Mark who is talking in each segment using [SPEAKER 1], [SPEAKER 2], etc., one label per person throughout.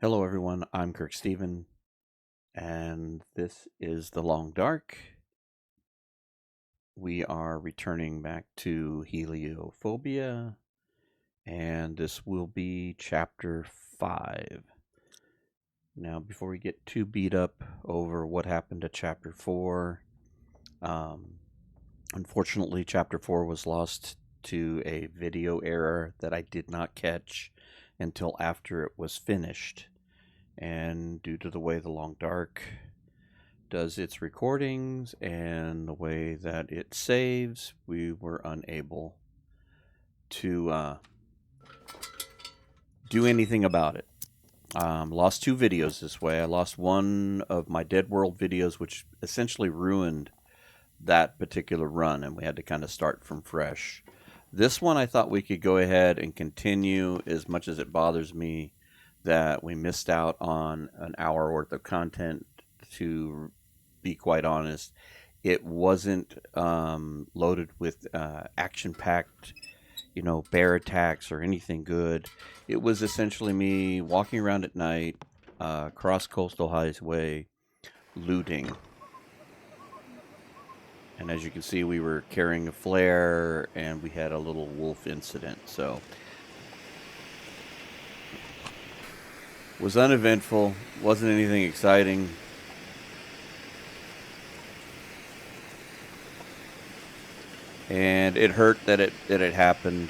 [SPEAKER 1] Hello, everyone. I'm Kirk Steven, and this is The Long Dark. We are returning back to Heliophobia, and this will be Chapter 5. Now, before we get too beat up over what happened to Chapter 4, um, unfortunately, Chapter 4 was lost to a video error that I did not catch until after it was finished. And due to the way The Long Dark does its recordings and the way that it saves, we were unable to do anything about it. Lost two videos this way. I lost one of my Dead World videos, which essentially ruined that particular run, and we had to kind of start from fresh. This one I thought we could go ahead and continue, as much as it bothers me that we missed out on an hour worth of content. To be quite honest, it wasn't loaded with action-packed, bear attacks or anything good. It was essentially me walking around at night, across Coastal Highway, looting. And as you can see, we were carrying a flare, and we had a little wolf incident. So, was uneventful. Wasn't anything exciting. And it hurt that it happened.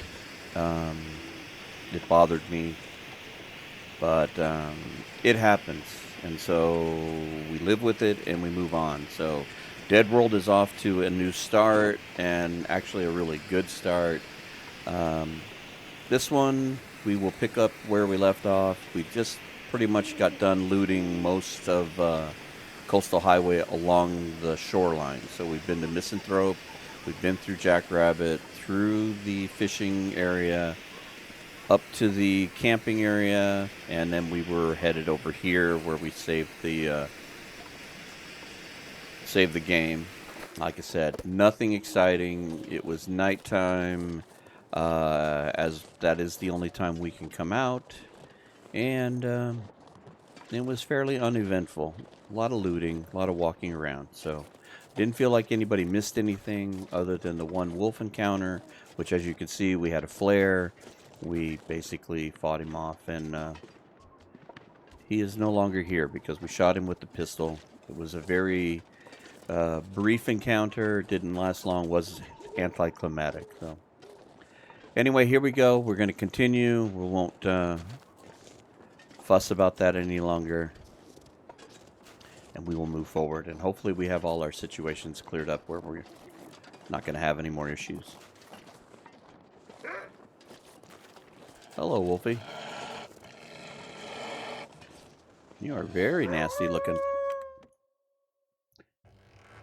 [SPEAKER 1] It bothered me, but it happens, and so we live with it and we move on. So, Dead World is off to a new start, and actually a really good start. This one we will pick up where we left off. We just pretty much got done looting most of Coastal Highway along the shoreline. So we've been to Misanthrope. We've been through Jackrabbit, through the fishing area, up to the camping area, and then we were headed over here where we saved the game. Like I said, nothing exciting. It was nighttime, as that is the only time we can come out, and it was fairly uneventful. A lot of looting, a lot of walking around, so didn't feel like anybody missed anything other than the one wolf encounter, which, as you can see, we had a flare. We basically fought him off, and he is no longer here because we shot him with the pistol. It was a very brief encounter, didn't last long, was anticlimactic. So, anyway, here we go. We're going to continue. We won't fuss about that any longer, and we will move forward. And hopefully we have all our situations cleared up where we're not going to have any more issues. Hello, Wolfie. You are very nasty looking.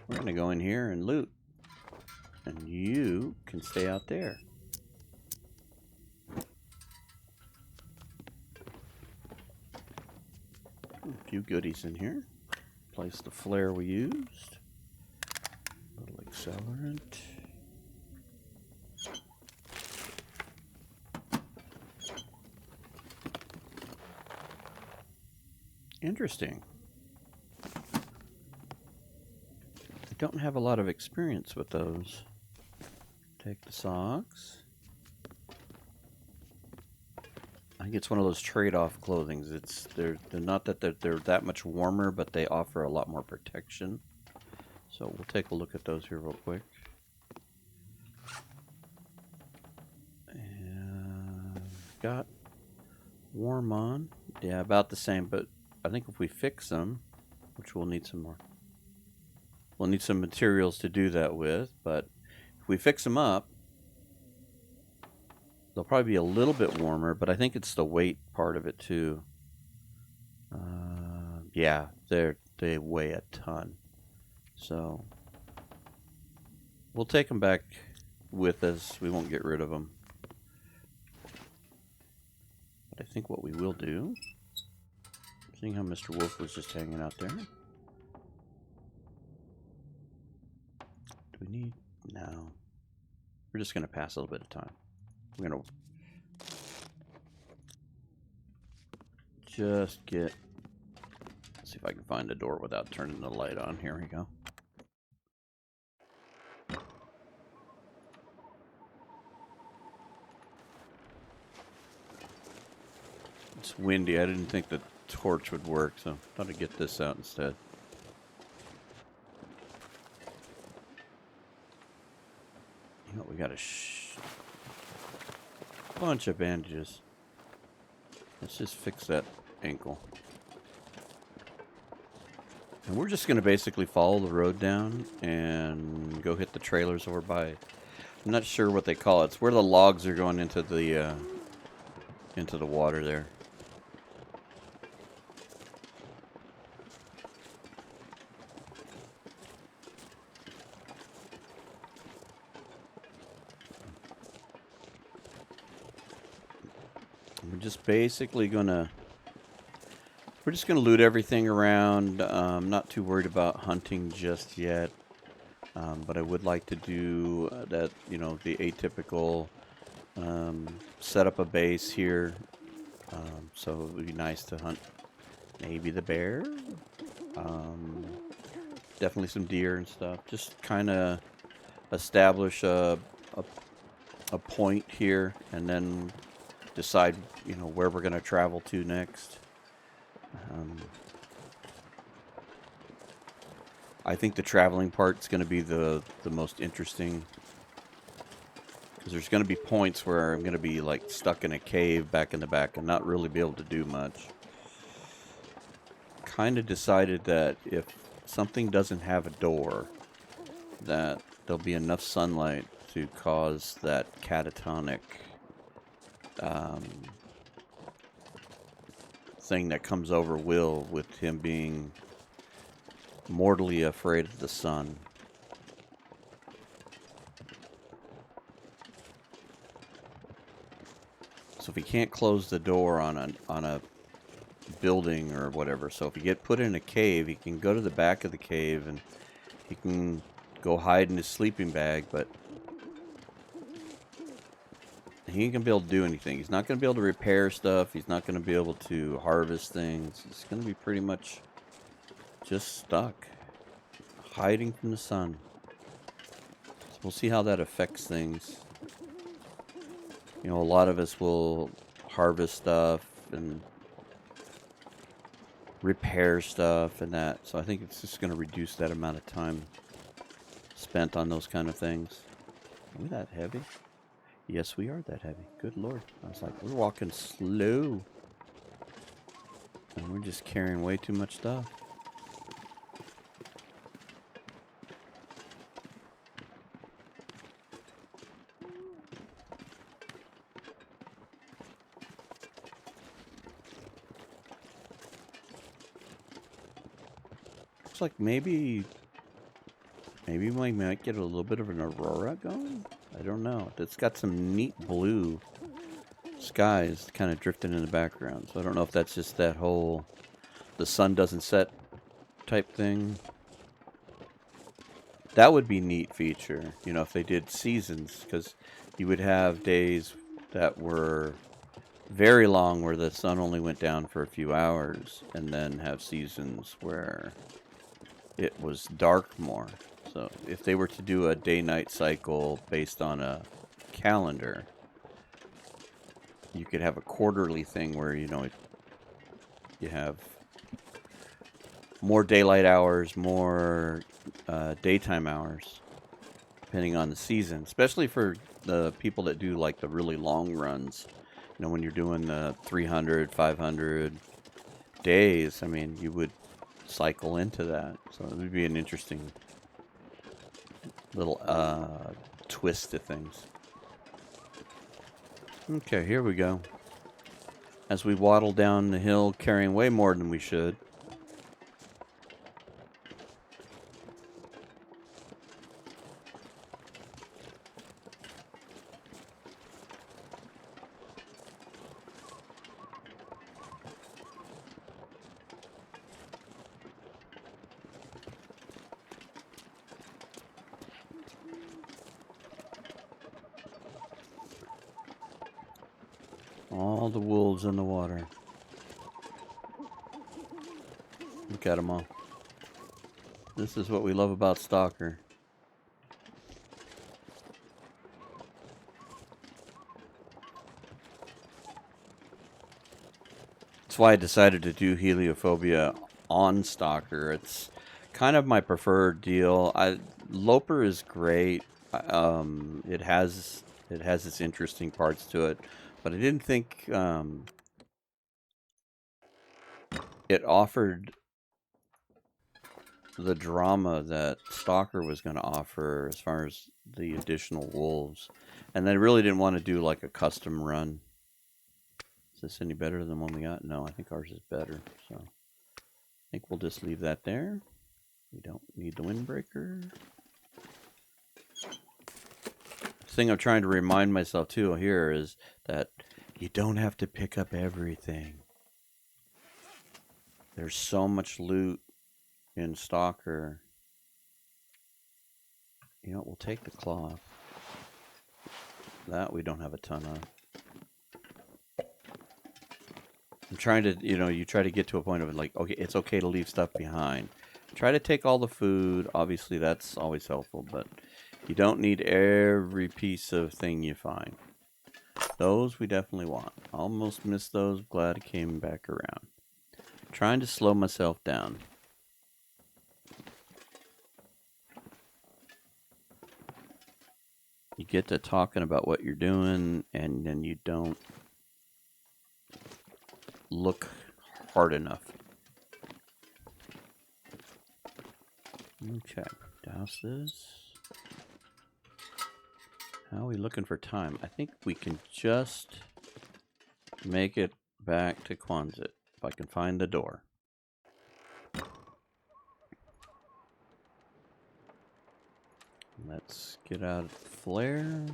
[SPEAKER 1] We're going to go in here and loot. And you can stay out there. A few goodies in here. Place the flare we used. A little accelerant. Interesting. I don't have a lot of experience with those. Take the socks. I think it's one of those trade-off clothings. They're not that they're that much warmer, but they offer a lot more protection. So we'll take a look at those here real quick. And got warm on. Yeah, about the same, but I think if we fix them, which we'll need some more. We'll need some materials to do that with, but if we fix them up, they'll probably be a little bit warmer, but I think it's the weight part of it too. Yeah, they weigh a ton. So we'll take them back with us. We won't get rid of them. But I think what we will do, seeing how Mr. Wolf was just hanging out there. Do we need? No. We're just going to pass a little bit of time. We're going to just get... See if I can find a door without turning the light on. Here we go. It's windy. I didn't think the torch would work, so I thought I'd get this out instead. You know, we got a bunch of bandages. Let's just fix that ankle. And we're just going to basically follow the road down and go hit the trailers over by... I'm not sure what they call it. It's where the logs are going into the water there. We're just basically gonna... We're just gonna loot everything around. I'm not too worried about hunting just yet. But I would like to do that, you know, the atypical set up a base here. So it would be nice to hunt maybe the bear. Definitely some deer and stuff. Just kind of establish a point here and then decide, you know, where we're going to travel to next. I think the traveling part's going to be the most interesting, because there's going to be points where I'm going to be like stuck in a cave back in the back and not really be able to do much. Kind of decided that if something doesn't have a door, that there'll be enough sunlight to cause that catatonic thing that comes over Will with him being mortally afraid of the sun. So if he can't close the door on a building or whatever, so if he get put in a cave, he can go to the back of the cave and he can go hide in his sleeping bag, but he ain't gonna be able to do anything. He's not gonna be able to repair stuff. He's not gonna be able to harvest things. He's gonna be pretty much just stuck, hiding from the sun. So we'll see how that affects things. You know, a lot of us will harvest stuff and repair stuff and that. So I think it's just going to reduce that amount of time spent on those kind of things. Are we that heavy? Yes, we are that heavy. Good Lord. I was like, we're walking slow. And we're just carrying way too much stuff. Looks like maybe we might get a little bit of an aurora going. I don't know. It's got some neat blue skies kind of drifting in the background. So I don't know if that's just that whole the sun doesn't set type thing. That would be a neat feature, you know, if they did seasons, because you would have days that were very long where the sun only went down for a few hours, and then have seasons where it was dark more. So if they were to do a day-night cycle based on a calendar, you could have a quarterly thing where, you know, you have more daylight hours, more daytime hours, depending on the season, especially for the people that do like the really long runs. You know, when you're doing the 300, 500 days, I mean, you would cycle into that. So it would be an interesting little twist to things. Okay, here we go. As we waddle down the hill, carrying way more than we should. All the wolves in the water. Look at them all. This is what we love about Stalker. That's why I decided to do Heliophobia on Stalker. It's kind of my preferred deal. Loper is great. It has its interesting parts to it, but I didn't think it offered the drama that Stalker was going to offer as far as the additional wolves. And I really didn't want to do like a custom run. Is this any better than the one we got? No, I think ours is better. So I think we'll just leave that there. We don't need the windbreaker. The thing I'm trying to remind myself too here is that you don't have to pick up everything. There's so much loot in Stalker. You know, we'll take the cloth. That we don't have a ton of. I'm trying to, you know, you try to get to a point of like, okay, it's okay to leave stuff behind. Try to take all the food. Obviously, that's always helpful, but you don't need every piece of thing you find. Those we definitely want. Almost missed those. Glad it came back around. Trying to slow myself down. You get to talking about what you're doing, and then you don't look hard enough. Okay, douse this. How are we looking for time? I think we can just make it back to Quonset if I can find the door. Let's get out of the flare.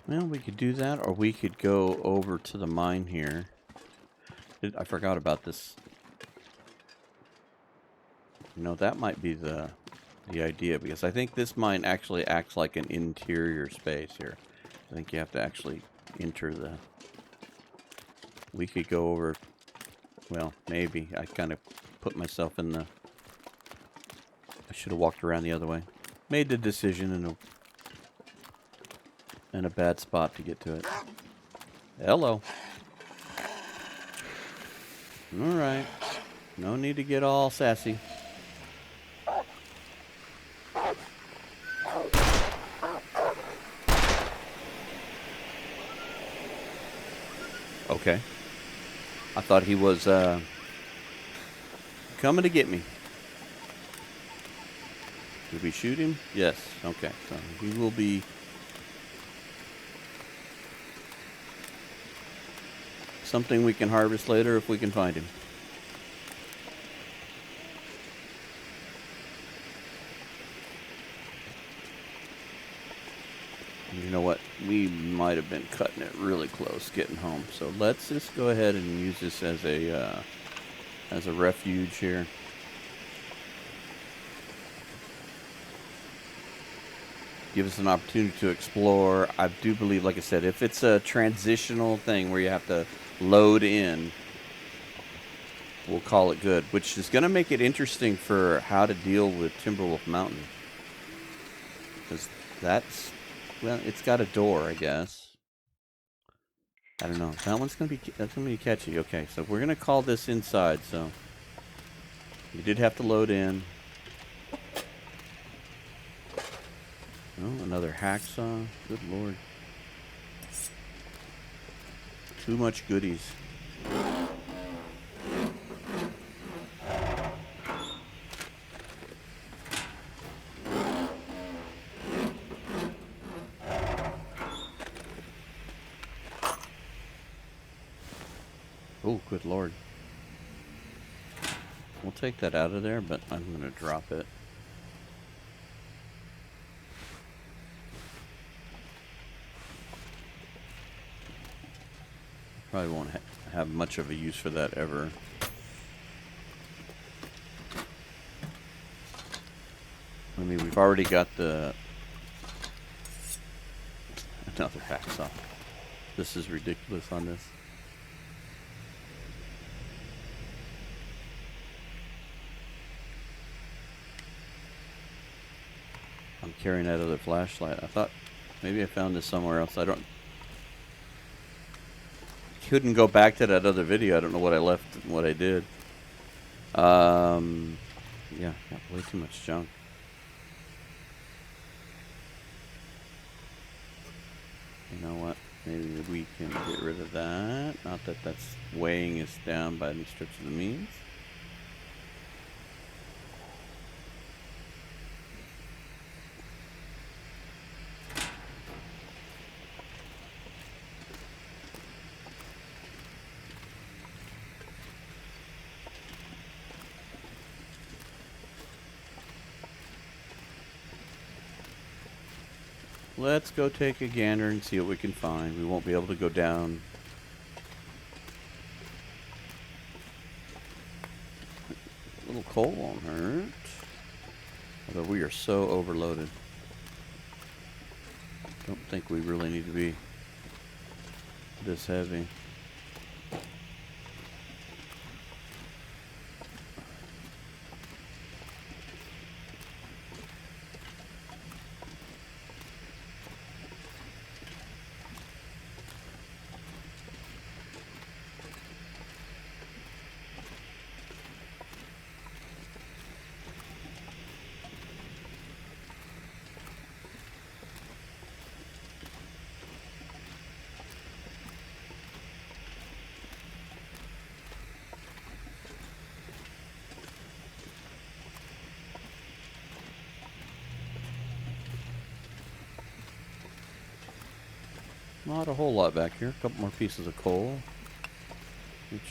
[SPEAKER 1] Well, we could do that, or we could go over to the mine here. I forgot about this. You know, that might be the idea, because I think this mine actually acts like an interior space here. I think you have to actually enter the... We could go over... Well, maybe. I kind of put myself in the... I should have walked around the other way. Made the decision in a bad spot to get to it. Hello. Alright. No need to get all sassy. Okay. I thought he was coming to get me. Did we shoot him? Yes. Okay. So he will be... something we can harvest later if we can find him. You know what? We might have been cutting it really close getting home. So let's just go ahead and use this as a refuge here. Give us an opportunity to explore. I do believe, like I said, if it's a transitional thing where you have to load in, we'll call it good, which is going to make it interesting for how to deal with Timberwolf Mountain. Because that's, well, it's got a door, I guess. I don't know. That one's going to be, that's going to be catchy. Okay, so we're going to call this inside, so you did have to load in. Oh, another hacksaw. Good lord. Too much goodies. Oh, good lord. We'll take that out of there, but I'm going to drop it. Probably won't have much of a use for that ever. I mean, we've already got the... Another hacksaw. This is ridiculous on this. I'm carrying that other flashlight. I thought maybe I found this somewhere else. I couldn't go back to that other video. I don't know what I left and what I did. Yeah, got way too much junk. You know what? Maybe we can get rid of that. Not that that's weighing us down by any stretch of the means. Let's go take a gander and see what we can find. We won't be able to go down. A little coal won't hurt. Although we are so overloaded. Don't think we really need to be this heavy. Not a whole lot back here. A couple more pieces of coal, which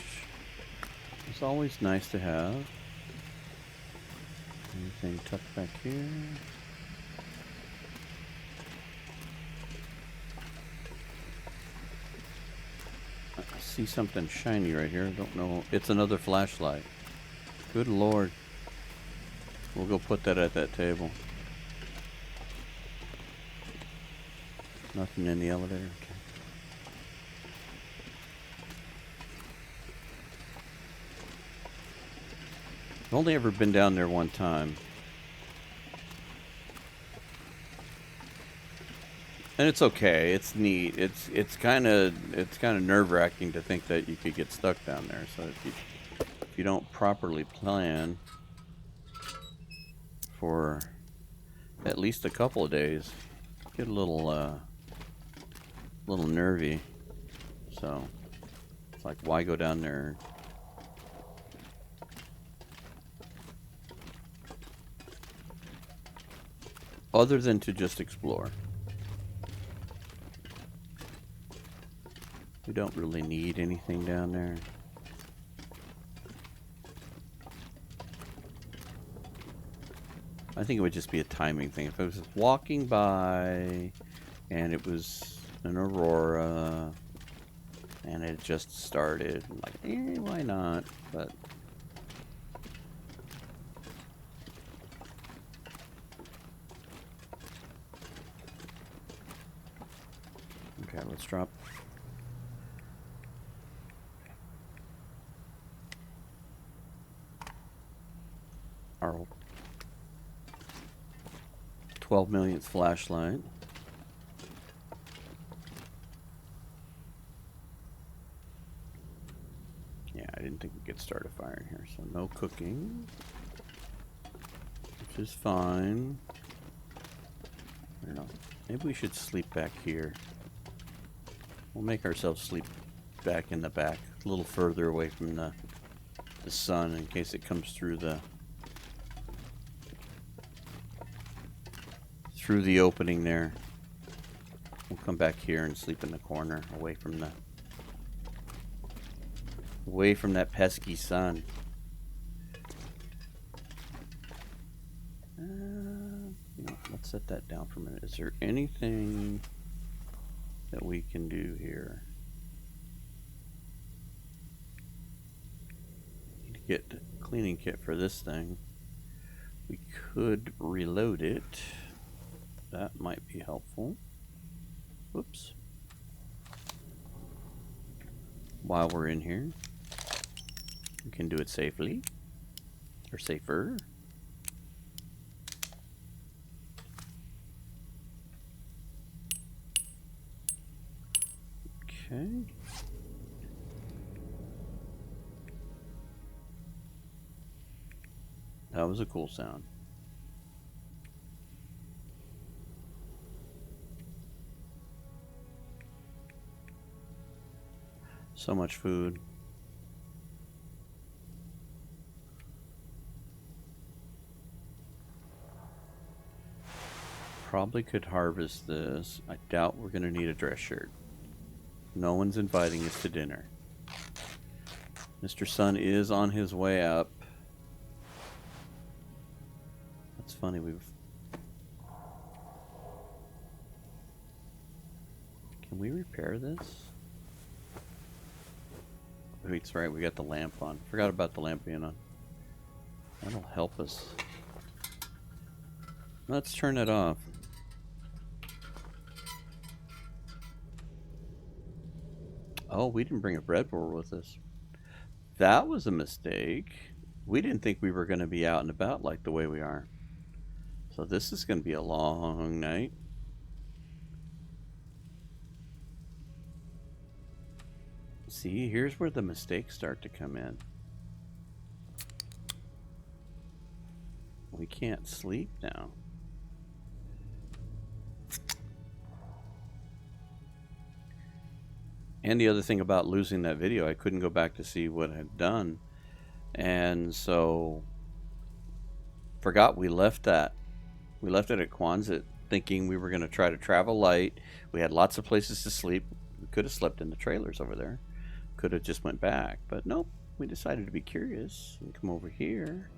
[SPEAKER 1] is always nice to have. Anything tucked back here? I see something shiny right here. Don't know. It's another flashlight. Good Lord. We'll go put that at that table. Nothing in the elevator. Okay. I've only ever been down there one time. And it's okay. It's neat. It's kind of nerve-wracking to think that you could get stuck down there. So if you don't properly plan for at least a couple of days, get a little nervy. So it's like, why go down there? Other than to just explore. We don't really need anything down there. I think it would just be a timing thing. If I was walking by and it was an aurora and it just started, I'm like, why not? But okay, let's drop. Our 12 millionth flashlight. Yeah, I didn't think we could start a fire in here, so no cooking, which is fine. I don't know. Maybe we should sleep back here. We'll make ourselves sleep back in the back, a little further away from the sun in case it comes through the opening there. We'll come back here and sleep in the corner, away from that pesky sun. Let's set that down for a minute. Is there anything that we can do here? Need to get a cleaning kit for this thing. We could reload it. That might be helpful. Whoops. While we're in here, we can do it safely. Or safer. Okay. That was a cool sound. So much food. Probably could harvest this. I doubt we're going to need a dress shirt. No one's inviting us to dinner. Mr. Sun is on his way up. That's funny. Can we repair this? Wait, that's right. We got the lamp on. Forgot about the lamp being on. That'll help us. Let's turn it off. Oh, we didn't bring a breadboard with us. That was a mistake. We didn't think we were going to be out and about like the way we are. So this is going to be a long night. See, here's where the mistakes start to come in. We can't sleep now. And the other thing about losing that video, I couldn't go back to see what I had done. And so, forgot we left that. We left it at Quonset thinking we were going to try to travel light. We had lots of places to sleep. We could have slept in the trailers over there. Could have just went back. But nope, we decided to be curious and come over here.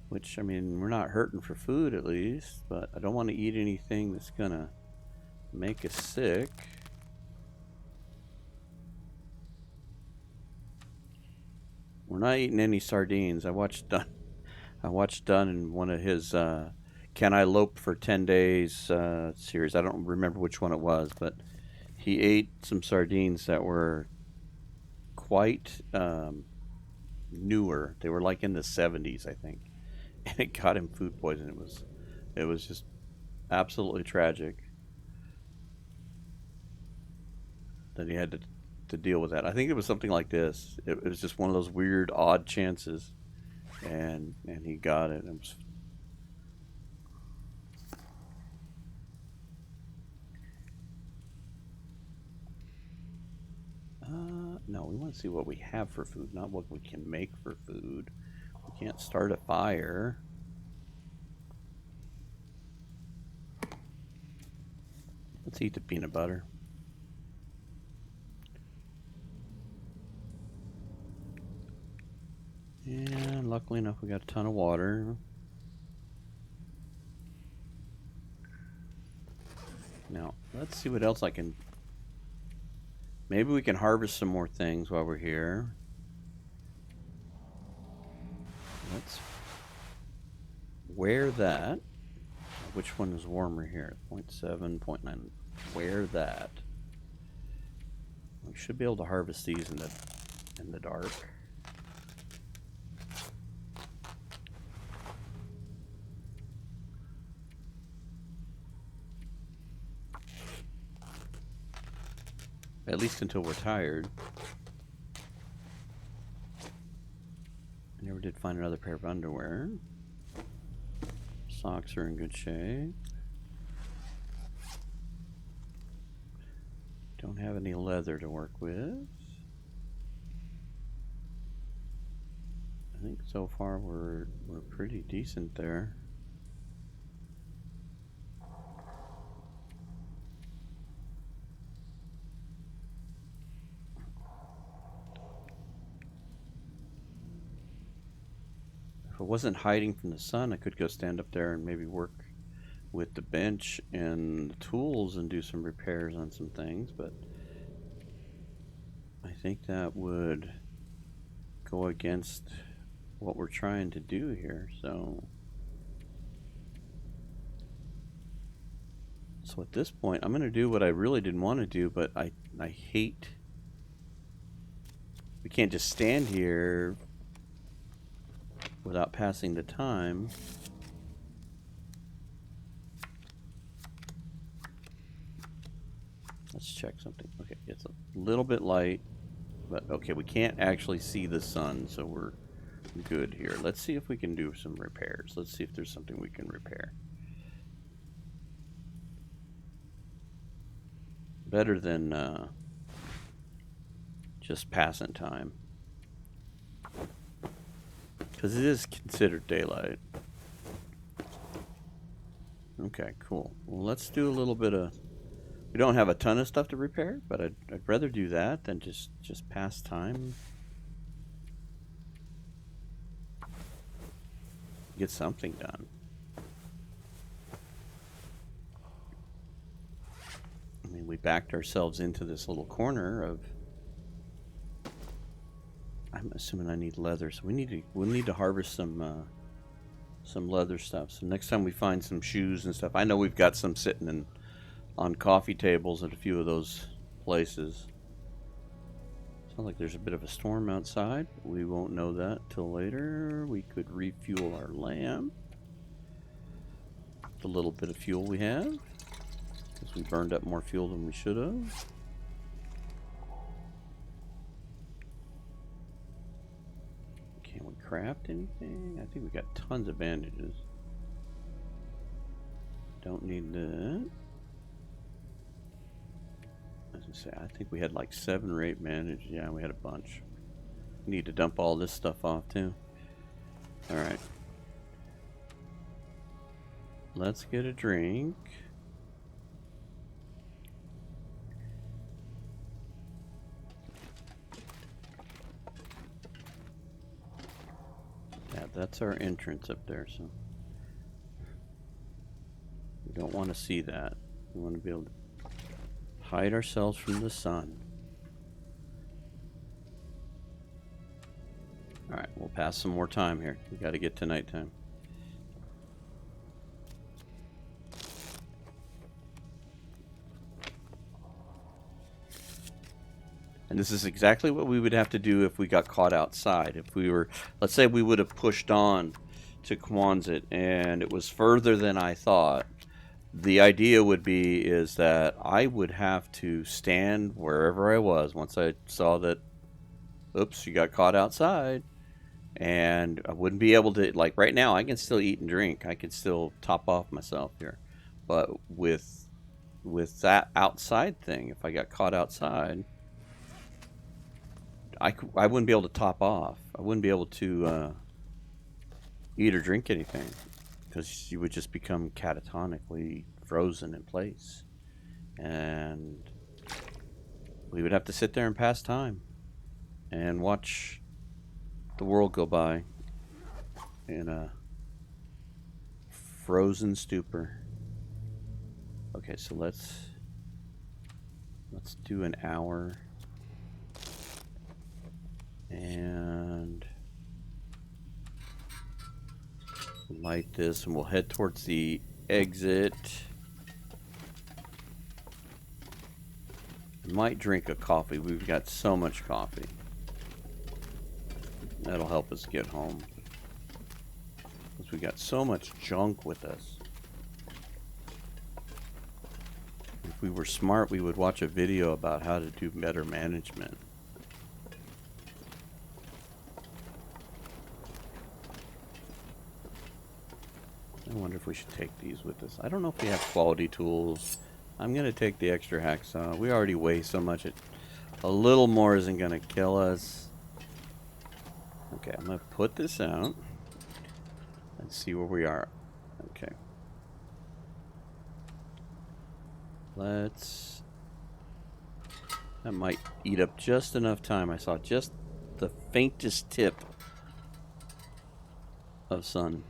[SPEAKER 1] Which, I mean, we're not hurting for food at least. But I don't want to eat anything that's going to make us sick. We're not eating any sardines. I watched Dunn in one of his Can I Lope for 10 Days series. I don't remember which one it was, but he ate some sardines that were quite newer. They were like in the 70s, I think. And it got him food poisoning. It was just absolutely tragic that he had to deal with that. I think it was something like this. It was just one of those weird, odd chances, and he got it. It was, no, we want to see what we have for food, not what we can make for food. We can't start a fire. Let's eat the peanut butter. And luckily enough, we got a ton of water. Now, let's see what else I can... Maybe we can harvest some more things while we're here. Let's wear that. Which one is warmer here? 0.7, 0.9. Wear that. We should be able to harvest these in the dark. At least until we're tired. I never did find another pair of underwear. Socks are in good shape. Don't have any leather to work with. I think so far we're pretty decent there. If it wasn't hiding from the sun, I could go stand up there and maybe work with the bench and the tools and do some repairs on some things, but I think that would go against what we're trying to do here. So So at this point, I'm going to do what I really didn't want to do, but I hate... We can't just stand here without passing the time. Let's check something. Okay, it's a little bit light, but okay, we can't actually see the sun, so we're good here. Let's see if we can do some repairs. Let's see if there's something we can repair. Better than just passing time. Because it is considered daylight. Okay, cool. Well, let's do a little bit of... We don't have a ton of stuff to repair, but I'd rather do that than just pass time. Get something done. I mean, we backed ourselves into this little corner of... I'm assuming I need leather, so we'll need to harvest some leather stuff. So next time we find some shoes and stuff, I know we've got some sitting on coffee tables at a few of those places. Sounds like there's a bit of a storm outside. We won't know that till later. We could refuel our lamp. The little bit of fuel we have, because we burned up more fuel than we should have. Can we craft anything? I think we got tons of bandages. Don't need that. As I say, I think we had like 7 or 8 bandages. Yeah, we had a bunch. Need to dump all this stuff off too. Alright. Let's get a drink. Yeah, that's our entrance up there, so we don't want to see that. We want to be able to hide ourselves from the sun. Alright, we'll pass some more time here. We got to get to nighttime. And this is exactly what we would have to do if we got caught outside. If we were, let's say we would have pushed on to Quonset and it was further than I thought. The idea would be is that I would have to stand wherever I was once I saw that, oops, you got caught outside. And I wouldn't be able to, like right now, I can still eat and drink. I can still top off myself here. But with that outside thing, if I got caught outside, I wouldn't be able to top off. I wouldn't be able to eat or drink anything. Because you would just become catatonically frozen in place. And we would have to sit there and pass time. And watch the world go by in a frozen stupor. Okay, so let's do an hour. And light this, and we'll head towards the exit. Might drink a coffee. We've got so much coffee. That'll help us get home. Because we got so much junk with us. If we were smart, we would watch a video about how to do better management. I wonder if we should take these with us. I don't know if we have quality tools. I'm going to take the extra hacksaw. We already weigh so much. A little more isn't going to kill us. Okay, I'm going to put this out. And see where we are. Okay. Let's... That might eat up just enough time. I saw just the faintest tip of sun.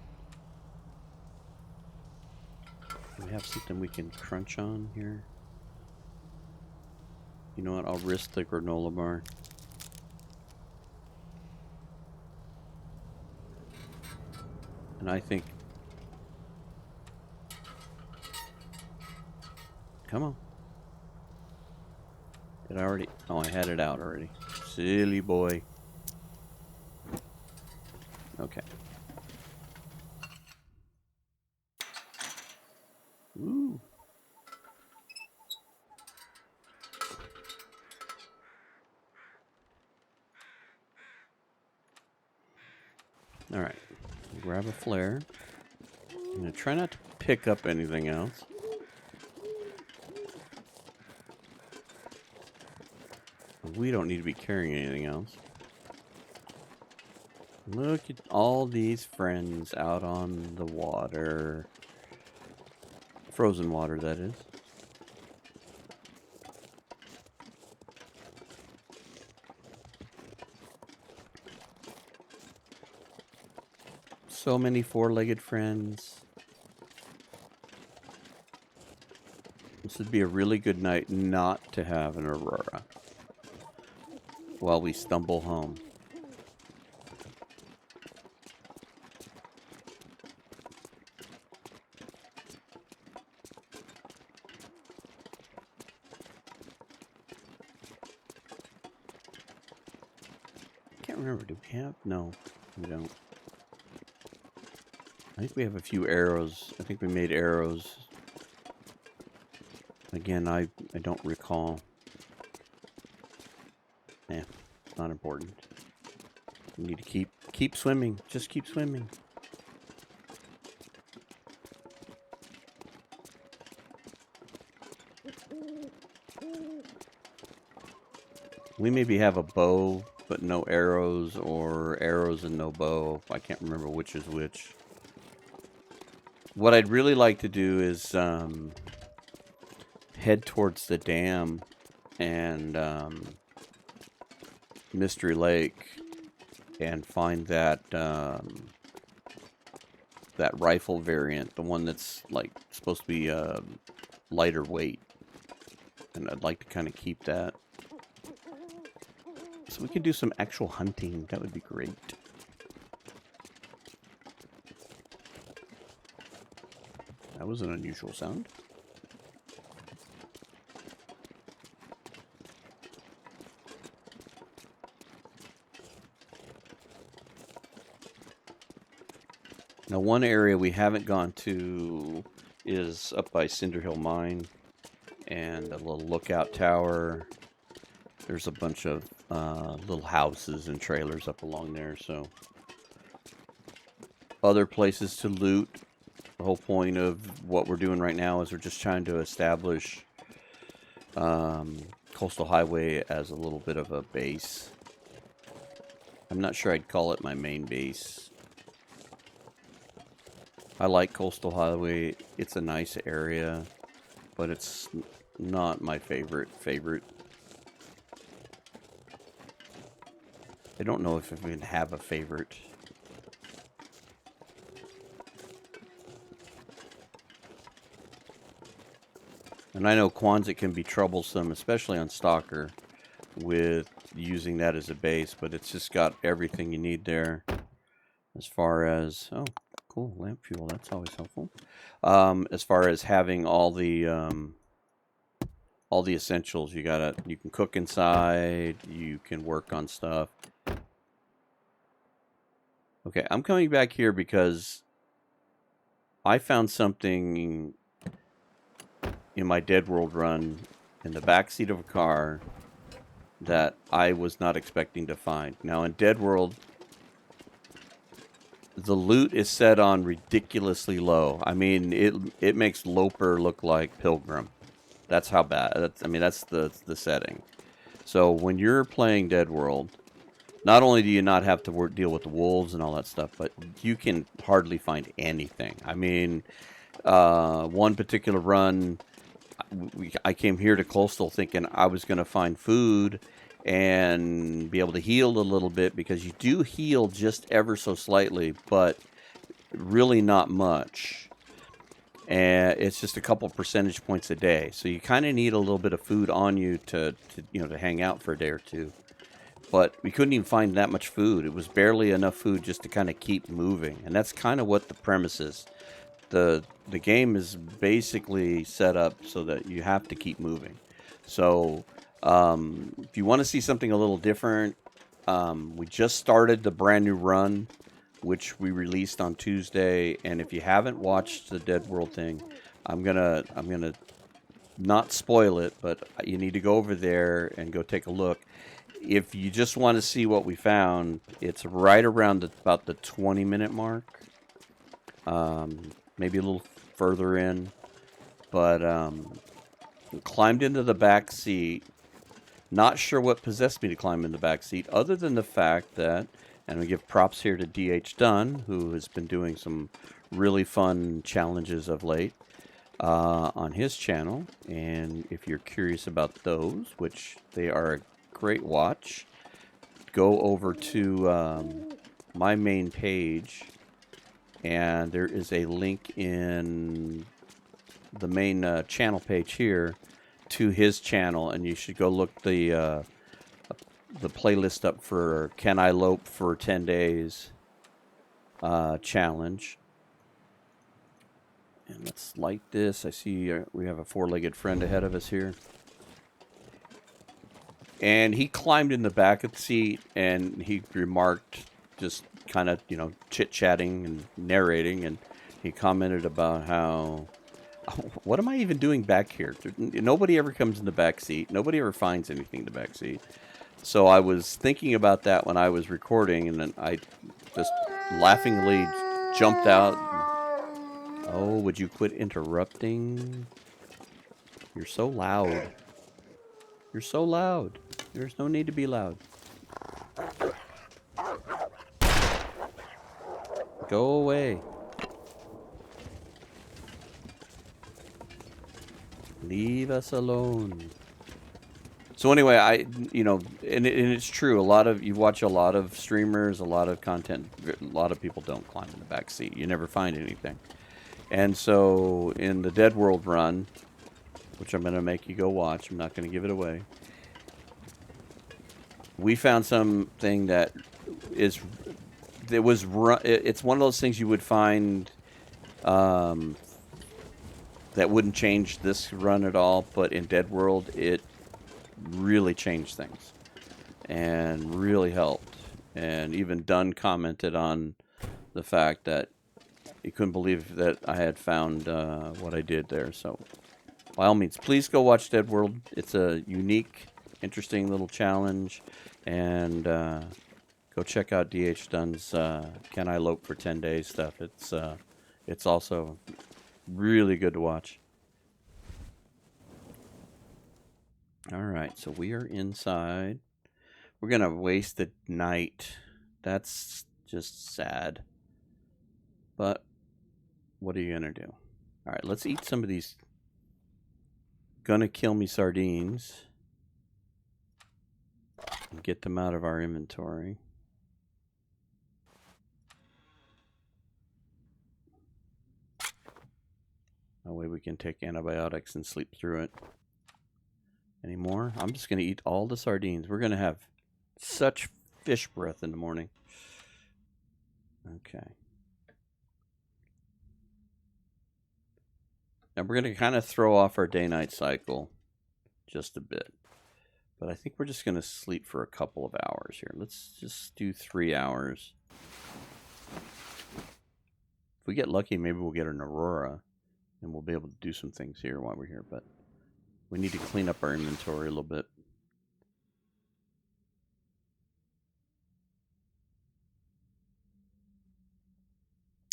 [SPEAKER 1] Do we have something we can crunch on here? You know what? I'll risk the granola bar. And I think Come on. It already... Oh, I had it out already. Silly boy. Okay. Ooh. Alright. Grab a flare. I'm going to try not to pick up anything else. We don't need to be carrying anything else. Look at all these friends out on the water. Frozen water, that is. So many four-legged friends. This would be a really good night not to have an aurora while we stumble home. I can't remember. Do we have? No, we don't. I think we have a few arrows. I think we made arrows. Again, I don't recall. Not important. We need to keep swimming. Just keep swimming. We maybe have a bow, but no arrows, or arrows and no bow. I can't remember which is which. What I'd really like to do is head towards the dam and Mystery Lake and find that that rifle variant, the one that's like supposed to be lighter weight, and I'd like to kind of keep that so we can do some actual hunting. That would be great. That was an unusual sound. Now, one area we haven't gone to is up by Cinder Hill Mine and a little lookout tower. There's a bunch of little houses and trailers up along there, so other places to loot. The whole point of what we're doing right now is we're just trying to establish Coastal Highway as a little bit of a base. I'm not sure I'd call it my main base. I like Coastal Highway. It's a nice area, but it's not my favorite. I don't know if I even have a favorite. And I know Quonset can be troublesome, especially on Stalker, with using that as a base, but it's just got everything you need there. As far as, oh, cool, lamp fuel, that's always helpful. As far as having all the essentials, you can cook inside, you can work on stuff. Okay, I'm coming back here because I found something in my Dead World run in the backseat of a car that I was not expecting to find. Now, in Dead World, the loot is set on ridiculously low. I mean, it makes Loper look like Pilgrim. That's how bad. That's the setting. So when you're playing Dead World, not only do you not have to deal with the wolves and all that stuff, but you can hardly find anything. I mean, one particular run, I came here to Coastal thinking I was going to find food and be able to heal a little bit, because you do heal just ever so slightly, but really not much. And it's just a couple percentage points a day. So you kind of need a little bit of food on you to hang out for a day or two. But we couldn't even find that much food. It was barely enough food just to kind of keep moving. And that's kind of what the premise is. the game is basically set up so that you have to keep moving. So if you want to see something a little different, we just started the brand new run, which we released on Tuesday. And if you haven't watched the Dead World thing, I'm gonna not spoil it, but you need to go over there and go take a look. If you just want to see what we found, it's right around about the 20-minute mark, maybe a little further in. But climbed into the back seat. Not sure what possessed me to climb in the back seat, other than the fact that, and we give props here to DH Dunn, who has been doing some really fun challenges of late on his channel. And if you're curious about those, which they are a great watch, go over to my main page, and there is a link in the main channel page here to his channel, and you should go look the playlist up for Can I Lope for 10 Days challenge. And let's light this. I see we have a four-legged friend ahead of us here. And he climbed in the back of the seat, and he remarked, just kind of, you know, chit-chatting and narrating, and he commented about how, what am I even doing back here? Nobody ever comes in the back seat. Nobody ever finds anything in the back seat. So I was thinking about that when I was recording, and then I just laughingly jumped out. Oh, would you quit interrupting? You're so loud. You're so loud. There's no need to be loud. Go away. Leave us alone. So anyway, and it's true. You watch a lot of streamers, a lot of content. A lot of people don't climb in the back seat. You never find anything. And so in the Dead World run, which I'm going to make you go watch, I'm not going to give it away, we found something that it's one of those things you would find that wouldn't change this run at all, but in Dead World it really changed things and really helped. And even Dunn commented on the fact that he couldn't believe that I had found what I did there. So by all means, please go watch Dead World. It's a unique, interesting little challenge. And go check out DH Dunn's Can I Lope for 10 Days stuff. It's also really good to watch. All right, so we are inside. We're going to waste the night. That's just sad. But what are you going to do? All right, let's eat some of these gonna kill me sardines and get them out of our inventory. That way we can take antibiotics and sleep through it. Any more? I'm just gonna eat all the sardines. We're gonna have such fish breath in the morning. Okay. Now we're going to kind of throw off our day-night cycle just a bit. But I think we're just going to sleep for a couple of hours here. Let's just do 3 hours. If we get lucky, maybe we'll get an aurora. And we'll be able to do some things here while we're here. But we need to clean up our inventory a little bit.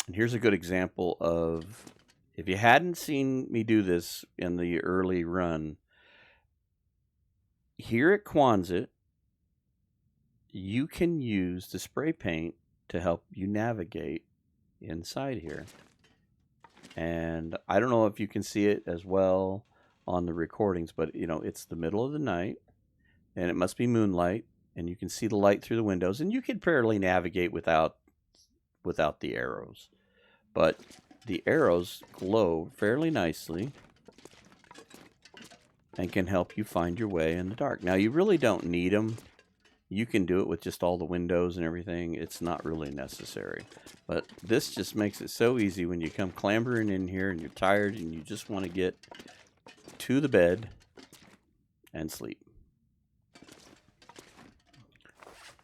[SPEAKER 1] And here's a good example of... If you hadn't seen me do this in the early run, here at Quonset, you can use the spray paint to help you navigate inside here. And I don't know if you can see it as well on the recordings, but you know, it's the middle of the night and it must be moonlight and you can see the light through the windows and you can barely navigate without the arrows. But the arrows glow fairly nicely and can help you find your way in the dark. Now, you really don't need them. you can do it with just all the windows and everything. It's not really necessary. But this just makes it so easy when you come clambering in here and you're tired and you just want to get to the bed and sleep.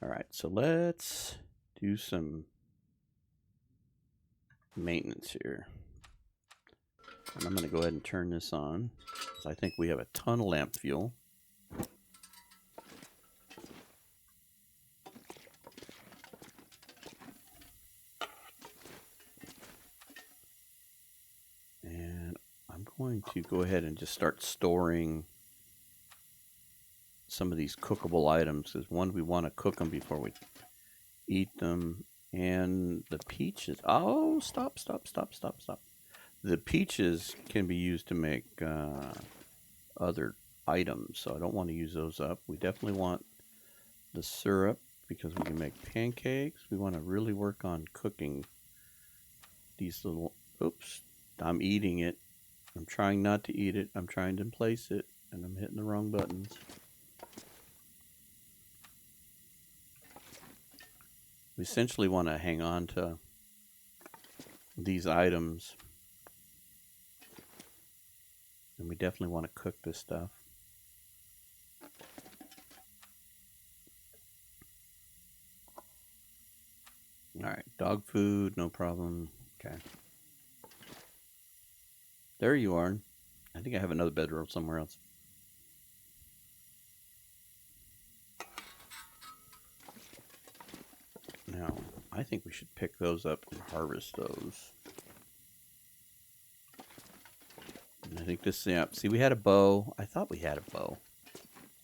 [SPEAKER 1] All right, so let's do some maintenance here. And I'm going to go ahead and turn this on, because I think we have a ton of lamp fuel. And I'm going to go ahead and just start storing some of these cookable items, because one, we want to cook them before we eat them. And the peaches, oh, stop. The peaches can be used to make other items, so I don't want to use those up. We definitely want the syrup because we can make pancakes. We want to really work on cooking these little, oops, I'm eating it. I'm trying not to eat it. I'm trying to place it, and I'm hitting the wrong buttons. We essentially want to hang on to these items, and we definitely want to cook this stuff. All right, dog food, no problem. Okay. There you are. I think I have another bedroll somewhere else. Now, I think we should pick those up and harvest those. And I think this, yeah, see, we had a bow. I thought we had a bow.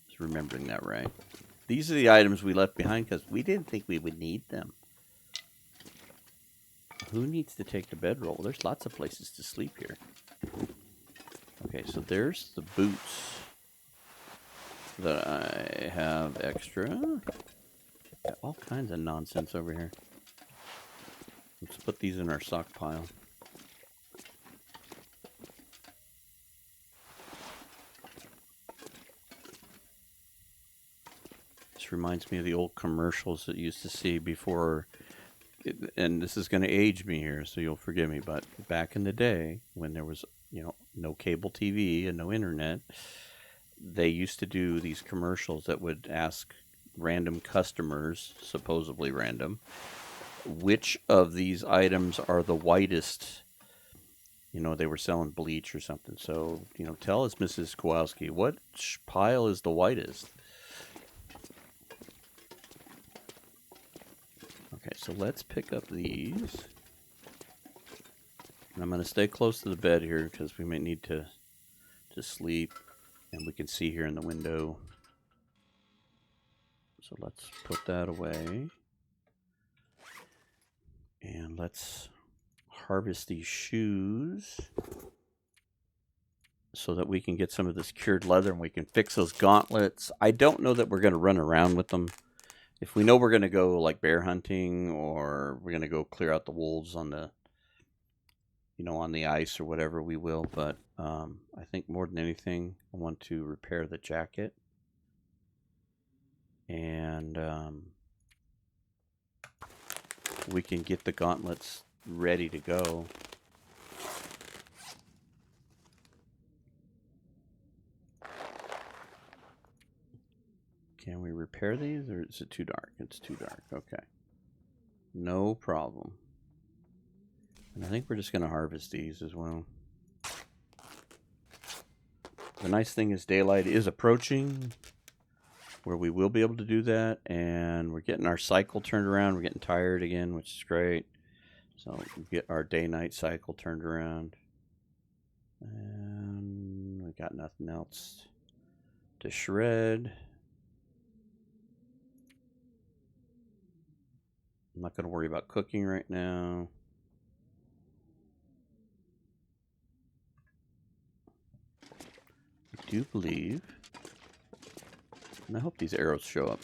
[SPEAKER 1] Just remembering that right. These are the items we left behind because we didn't think we would need them. Who needs to take the bedroll? There's lots of places to sleep here. Okay, so there's the boots that I have extra. Got all kinds of nonsense over here. Let's put these in our sock pile. This reminds me of the old commercials that you used to see before, and this is going to age me here, so you'll forgive me, but back in the day when there was, no cable TV and no internet, they used to do these commercials that would ask random customers, supposedly random, which of these items are the whitest. They were selling bleach or something. So, tell us, Mrs. Kowalski, what pile is the whitest? Okay, so let's pick up these. And I'm going to stay close to the bed here because we may need to sleep. And we can see here in the window. So let's put that away. And let's harvest these shoes so that we can get some of this cured leather and we can fix those gauntlets. I don't know that we're going to run around with them. If we know we're going to go like bear hunting or we're going to go clear out the wolves on the, on the ice or whatever, we will. But I think more than anything, I want to repair the jacket. And we can get the gauntlets ready to go. Can we repair these, or is it too dark? It's too dark. Okay. No problem. And I think we're just going to harvest these as well. The nice thing is daylight is approaching, where we will be able to do that, and we're getting our cycle turned around. We're getting tired again, which is great. So we get our day-night cycle turned around. And we got nothing else to shred. I'm not going to worry about cooking right now. I do believe, and I hope these arrows show up.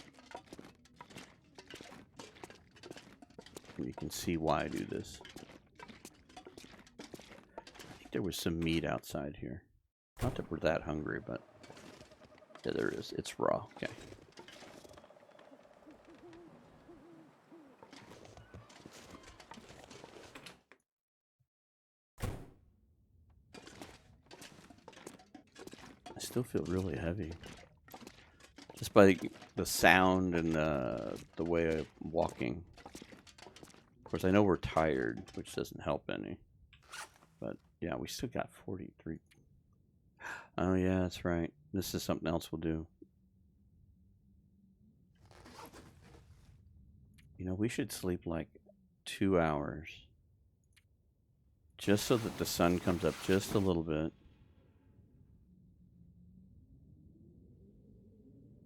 [SPEAKER 1] And you can see why I do this. I think there was some meat outside here. Not that we're that hungry, but yeah, there is. It's raw. Okay. I still feel really heavy. Just by the sound and the way I'm walking. Of course, I know we're tired, which doesn't help any. But yeah, we still got 43. Oh yeah, that's right. This is something else we'll do. You know, we should sleep like 2 hours. Just so that the sun comes up just a little bit.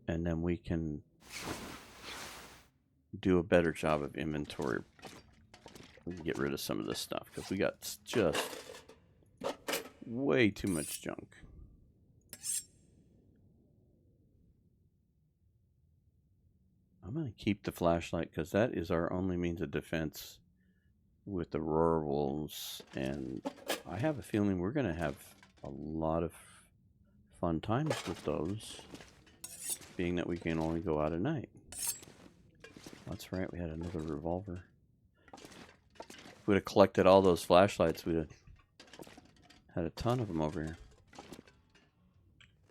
[SPEAKER 1] And then we can do a better job of inventory. We can get rid of some of this stuff because we got just way too much junk. I'm going to keep the flashlight because that is our only means of defense with the roar wolves. And I have a feeling we're going to have a lot of fun times with those, being that we can only go out at night. That's right, we had another revolver. If we'd have collected all those flashlights, we'd have had a ton of them over here.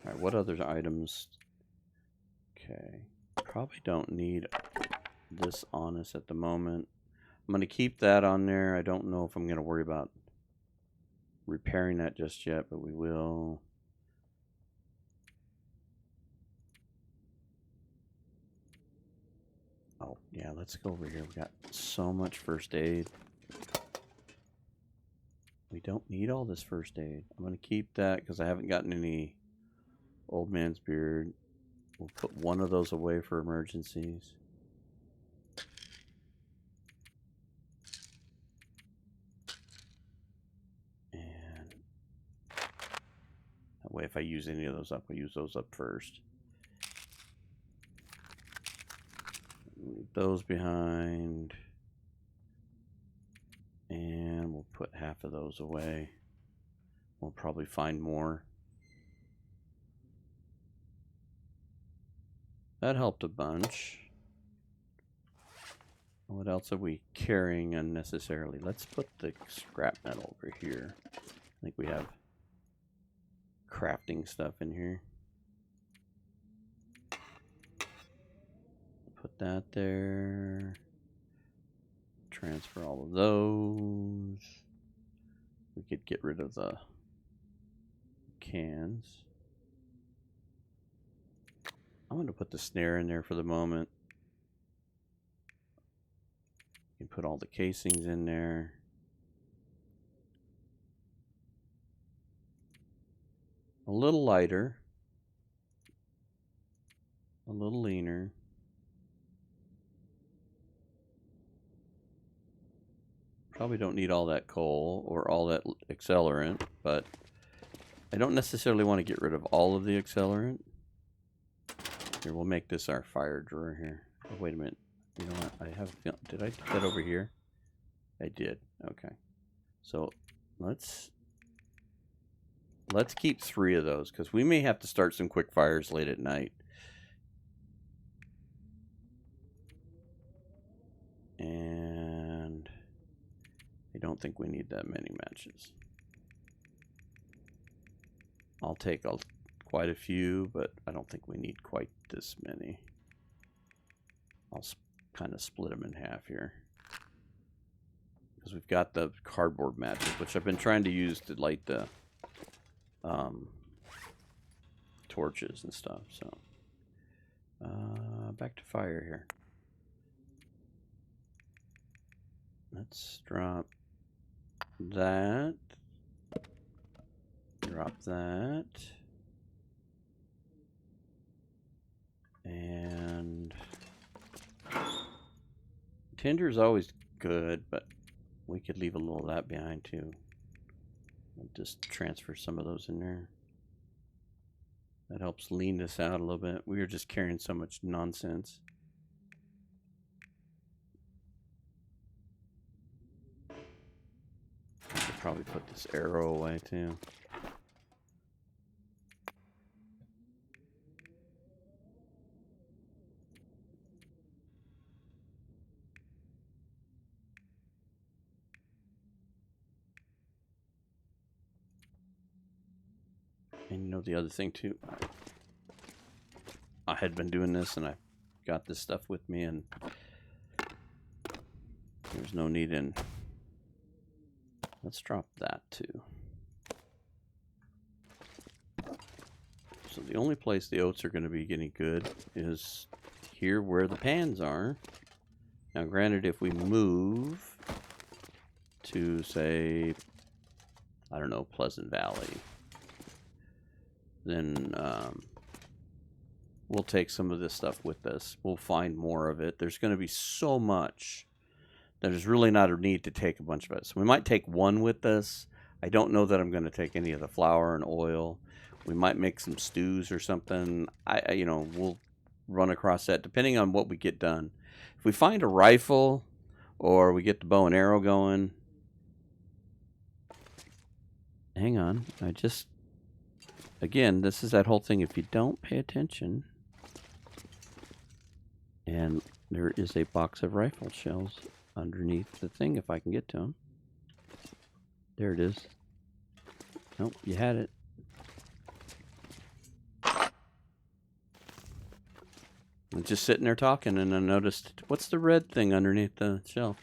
[SPEAKER 1] Alright, what other items? Okay, probably don't need this on us at the moment. I'm going to keep that on there. I don't know if I'm going to worry about repairing that just yet, but we will. Oh, yeah, let's go over here. We got so much first aid. We don't need all this first aid. I'm going to keep that because I haven't gotten any old man's beard. We'll put one of those away for emergencies. And that way if I use any of those up, I use those up first. Leave those behind. And we'll put half of those away. We'll probably find more. That helped a bunch. What else are we carrying unnecessarily? Let's put the scrap metal over here. I think we have crafting stuff in here. Put that there. Transfer all of those. We could get rid of the cans. I'm going to put the snare in there for the moment. You can put all the casings in there. A little lighter. A little leaner. Probably don't need all that coal or all that accelerant, but I don't necessarily want to get rid of all of the accelerant. Here, we'll make this our fire drawer here. Oh, wait a minute. You know what? I have. Did I put that over here? I did. Okay. So let's keep 3 of those because we may have to start some quick fires late at night. And I don't think we need that many matches. I'll take quite a few, but I don't think we need quite this many. I'll kind of split them in half here. Because we've got the cardboard matches, which I've been trying to use to light the torches and stuff. So, back to fire here. Let's drop that. Drop that. And tinder is always good, but we could leave a little of that behind too. I'll just transfer some of those in there. That helps lean this out a little bit. We were just carrying so much nonsense. I could probably put this arrow away too. And you know the other thing too, I had been doing this and I got this stuff with me and there's no need in. Let's drop that too. So the only place the oats are going to be getting good is here where the pans are. Now granted, if we move to, say, I don't know, Pleasant Valley, then we'll take some of this stuff with us. We'll find more of it. There's going to be so much that there's really not a need to take a bunch of it. So we might take one with us. I don't know that I'm going to take any of the flour and oil. We might make some stews or something. You know, we'll run across that depending on what we get done. If we find a rifle or we get the bow and arrow going. Hang on. Again, this is that whole thing. If you don't pay attention. And there is a box of rifle shells underneath the thing if I can get to them. There it is. Nope, you had it. I'm just sitting there talking and I noticed, what's the red thing underneath the shelf?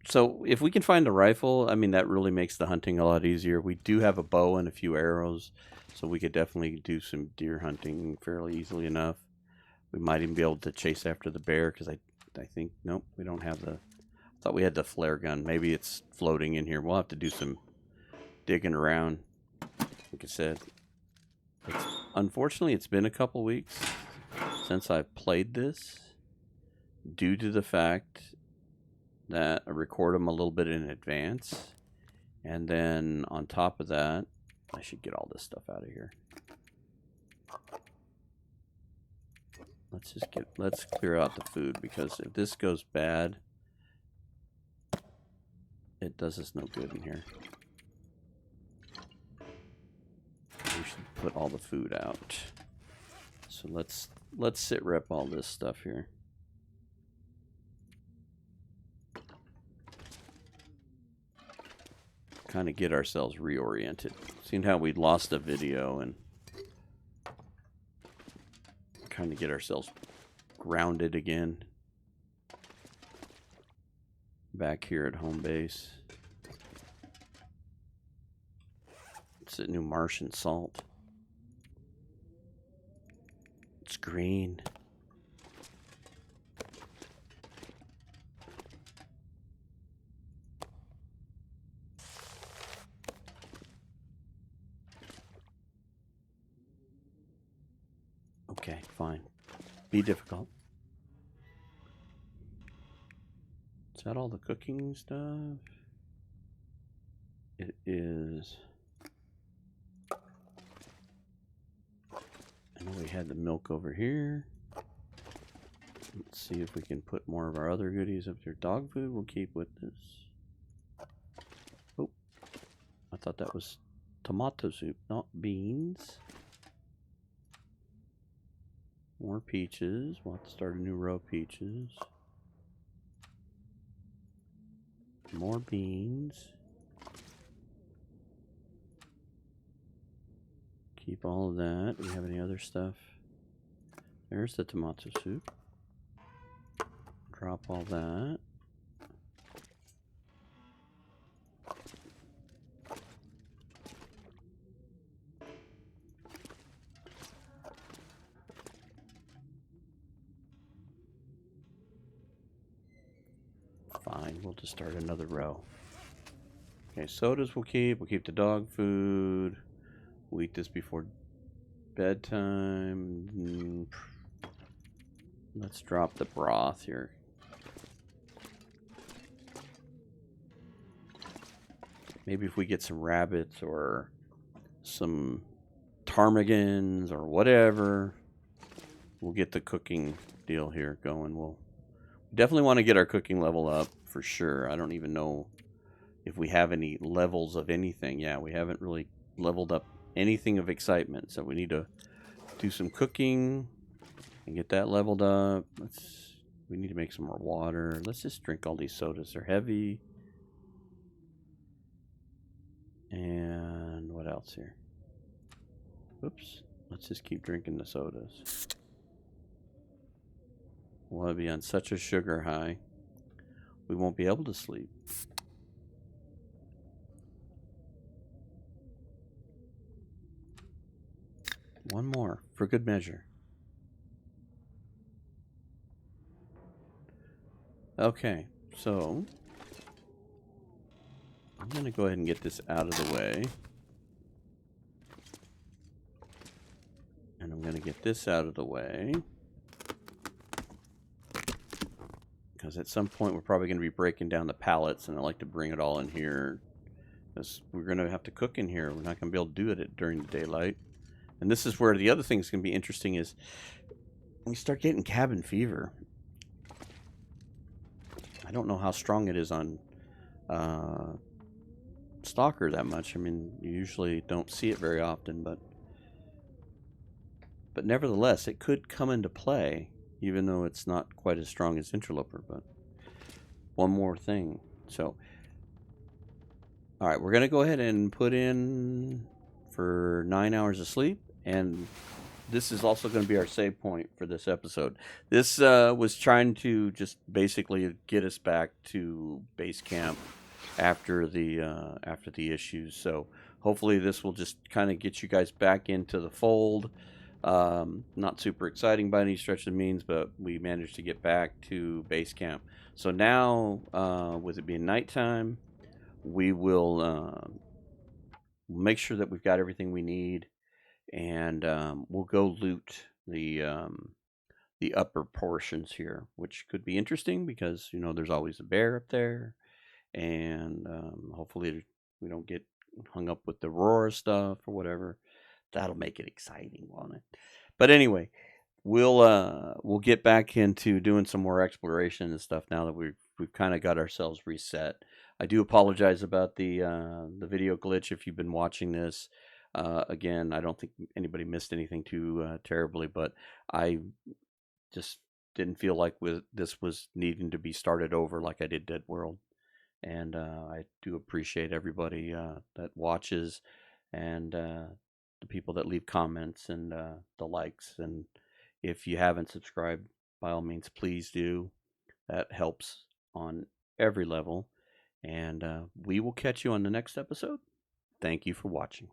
[SPEAKER 1] So if we can find a rifle, I mean, that really makes the hunting a lot easier. We do have a bow and a few arrows, so we could definitely do some deer hunting fairly easily enough. We might even be able to chase after the bear, because I think, nope, we don't have the, I thought we had the flare gun. Maybe it's floating in here. We'll have to do some digging around. Like I said, unfortunately, it's been a couple weeks since I've played this, due to the fact that I record them a little bit in advance. And then on top of that, I should get all this stuff out of here. Let's clear out the food, because if this goes bad, it does us no good in here. We should put all the food out. So let's sit rep all this stuff here. Kind of get ourselves reoriented. Seeing how we lost a video and kind of get ourselves grounded again. Back here at home base. It's a new Martian salt. It's green. Okay, fine. Be difficult. Is that all the cooking stuff? It is. I know we had the milk over here. Let's see if we can put more of our other goodies up there. Dog food we'll keep with this. Oh, I thought that was tomato soup, not beans. More peaches. We'll have to start a new row of peaches. More beans. Keep all of that. Do we have any other stuff? There's the tomato soup. Drop all that. Fine, we'll just start another row. Okay, sodas we'll keep. We'll keep the dog food. We'll eat this before bedtime. Let's drop the broth here. Maybe if we get some rabbits or some ptarmigans or whatever, we'll get the cooking deal here going. We'll definitely want to get our cooking level up for sure. I don't even know if we have any levels of anything. Yeah, we haven't really leveled up anything of excitement, so we need to do some cooking and get that leveled up. We need to make some more water. Let's just drink all these sodas. They're heavy. And else here. Oops. Let's just keep drinking the sodas. We'll be on such a sugar high, we won't be able to sleep. One more, for good measure. Okay, so I'm going to go ahead and get this out of the way. And I'm going to get this out of the way. Because at some point we're probably going to be breaking down the pallets, and I like to bring it all in here. Because we're going to have to cook in here. We're not going to be able to do it during the daylight. And this is where the other thing is going to be interesting is we start getting cabin fever. I don't know how strong it is on Stalker that much. I mean, you usually don't see it very often, but nevertheless, it could come into play, even though it's not quite as strong as Interloper. But one more thing. So, all right, we're going to go ahead and put in for 9 hours of sleep, and this is also going to be our save point for this episode. This was trying to just basically get us back to base camp after the issues. So hopefully this will just kind of get you guys back into the fold. Not super exciting by any stretch of the means, but we managed to get back to base camp. So now, with it being nighttime, we will make sure that we've got everything we need, and we'll go loot the upper portions here, which could be interesting because there's always a bear up there, and hopefully we don't get hung up with the roar stuff or whatever. That'll make it exciting, won't it? But anyway, we'll get back into doing some more exploration and stuff now that we've kind of got ourselves reset. I do apologize about the video glitch if you've been watching this. Again, I don't think anybody missed anything too terribly, but I just didn't feel like this was needing to be started over like I did Dead World. And I do appreciate everybody that watches, and the people that leave comments, and the likes. And if you haven't subscribed, by all means, please do. That helps on every level. And we will catch you on the next episode. Thank you for watching.